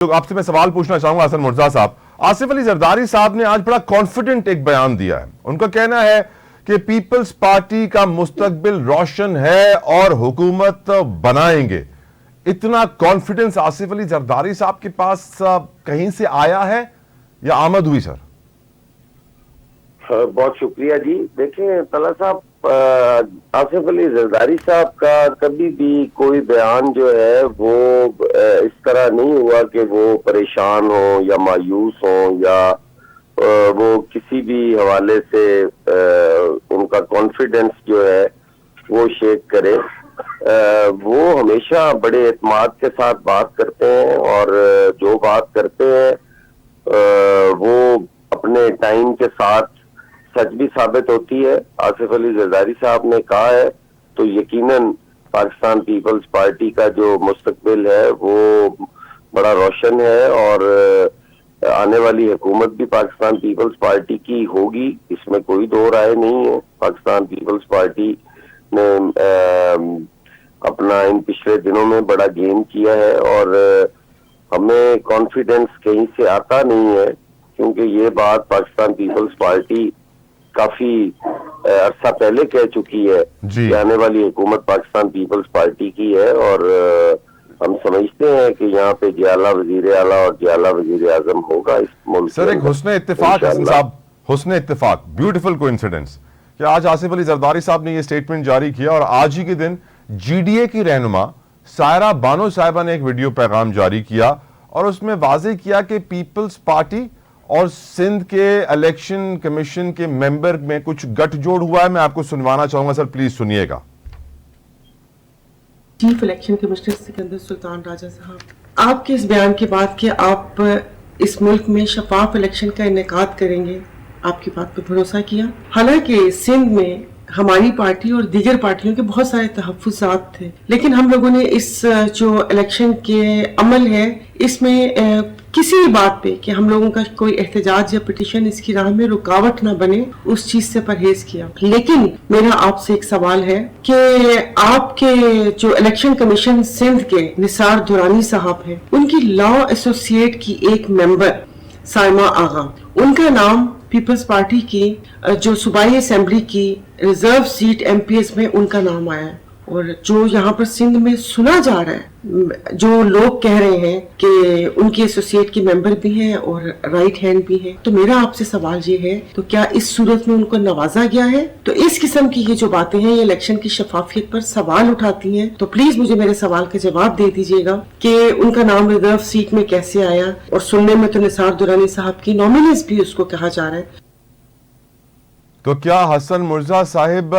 तो आपसे मैं सवाल पूछना चाहूंगा हसन मुर्जा साहब। आसिफ अली जरदारी साहब ने आज बड़ा कॉन्फिडेंट एक बयान दिया है। उनका कहना है कि पीपल्स पार्टी का मुस्तकबिल रोशन है और हुकूमत बनाएंगे। इतना कॉन्फिडेंस आसिफ अली जरदारी साहब के पास कहीं से आया है या आमद हुई सर? बहुत शुक्रिया जी। देखें तला साहब, आसिफ अली जरदारी साहब का कभी भी कोई बयान जो है वो इस तरह नहीं हुआ कि वो परेशान हो या मायूस हो या वो किसी भी हवाले से उनका कॉन्फिडेंस जो है वो शेक करे। वो हमेशा बड़े एतमाद के साथ बात करते हैं और जो बात करते हैं वो अपने टाइम के साथ सच भी साबित होती है। आसिफ अली जरदारी साहब ने कहा है तो यकीनन पाकिस्तान पीपल्स पार्टी का जो मुस्तकबिल है वो बड़ा रोशन है और आने वाली हुकूमत भी पाकिस्तान पीपल्स पार्टी की होगी, इसमें कोई दो राय नहीं है। पाकिस्तान पीपल्स पार्टी ने अपना इन पिछले दिनों में बड़ा गेन किया है और हमें कॉन्फिडेंस कहीं से आता नहीं है, क्योंकि ये बात पाकिस्तान पीपल्स पार्टी काफी अरसा पहले कह चुकी है कि आने वाली हुकूमत पाकिस्तान पीपल्स पार्टी की है और हम समझते हैं कि यहाँ पे जियाला वजीर आला और जियाला वजीर आजम होगा इस मुल्क। सर एक हुस्न इत्तेफाक हसन साहब, हुस्न इत्तेफाक, ब्यूटीफुल कोइंसिडेंस कि आज आसिफ अली जरदारी साहब ने ये स्टेटमेंट जारी किया और आज ही के दिन जीडीए की रहनुमा सायरा बानो साहिबा ने एक वीडियो पैगाम जारी किया और उसमें वाजे किया कि पीपल्स पार्टी और सिंध के इलेक्शन कमीशन के मेंबर में कुछ गठजोड़ हुआ है। मैं आपको सुनवाना चाहूंगा सर, प्लीज सुनिएगा। Chief election commissioner Sikandar Sultan Raja साहब, आपके इस बयान के बाद कि आप इस मुल्क में शफाफ इलेक्शन का इनेकाद करेंगे, आपकी बात पर भरोसा किया। हालांकि सिंध में हमारी पार्टी और दीगर पार्टियों के बहुत सारे तहफ्फुज़ात थे, लेकिन हम लोगों ने इस जो इलेक्शन के अमल है इसमें किसी भी बात पे कि हम लोगों का कोई एहतजाज या पिटीशन इसकी राह में रुकावट ना बने, उस चीज से परहेज किया। लेकिन मेरा आपसे एक सवाल है कि आपके जो इलेक्शन कमीशन सिंध के निसार दुरानी साहब हैं, उनकी लॉ एसोसिएट की एक मेंबर साइमा आगा, उनका नाम पीपल्स पार्टी की जो सूबाई असेंबली की रिजर्व सीट एमपीएस में उनका नाम आया है। और जो यहाँ पर सिंध में सुना जा रहा है, जो लोग कह रहे हैं कि उनकी एसोसिएट की मेंबर भी हैं और राइट हैंड भी हैं, तो मेरा आपसे सवाल ये है, तो क्या इस सूरत में उनको नवाजा गया है? तो इस किस्म की ये जो बातें हैं ये इलेक्शन की शफाफियत पर सवाल उठाती हैं। तो प्लीज मुझे मेरे सवाल का जवाब दे दीजिएगा कि उनका नाम रिजर्व सीट में कैसे आया, और सुनने में तो निसार दुरानी साहब की नॉमिनीज भी उसको कहा जा रहा है। तो क्या हसन मुर्जा साहिब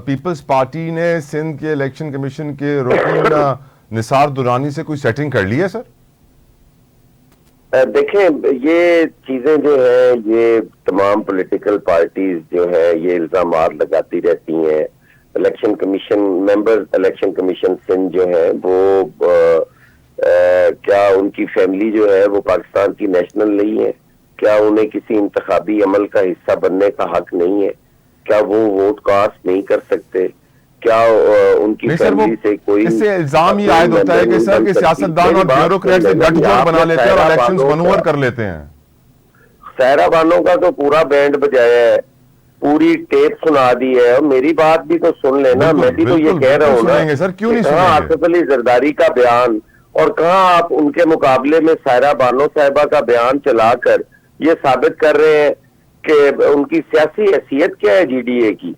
पीपल्स पार्टी ने सिंध के इलेक्शन कमीशन के रुकन निसार दुरानी से कोई सेटिंग कर ली है सर? देखें, ये चीजें जो है ये तमाम पॉलिटिकल पार्टीज जो है ये इल्जामात लगाती रहती हैं। Election commission member, election commission Sindh जो है वो क्या उनकी फैमिली जो है वो पाकिस्तान की नेशनल नहीं है? क्या उन्हें किसी इंतखाबी अमल का हिस्सा बनने का हक नहीं है? क्या वो वोट कास्ट नहीं कर सकते? क्या उनकी फैमिली से कोई इससे इल्जाम ये आयद होता है कि सर के सियासतदान और ब्यूरोक्रेट से गठजोड़ बना लेते हैं और इलेक्शंस मनूवर कर लेते हैं। सायरा बानो का तो पूरा बैंड बजाया है, पूरी टेप सुना दी है, और मेरी बात भी तो सुन लेना। मैं भी तो ये कह रहा हूँ ना सर, क्यों नहीं सुनेंगे? आसिफ अली जरदारी का बयान और कहाँ आप उनके मुकाबले में सायरा बानो साहिबा का बयान चलाकर ये साबित कर रहे हैं कि उनकी सियासी हैसियत क्या है जीडीए की।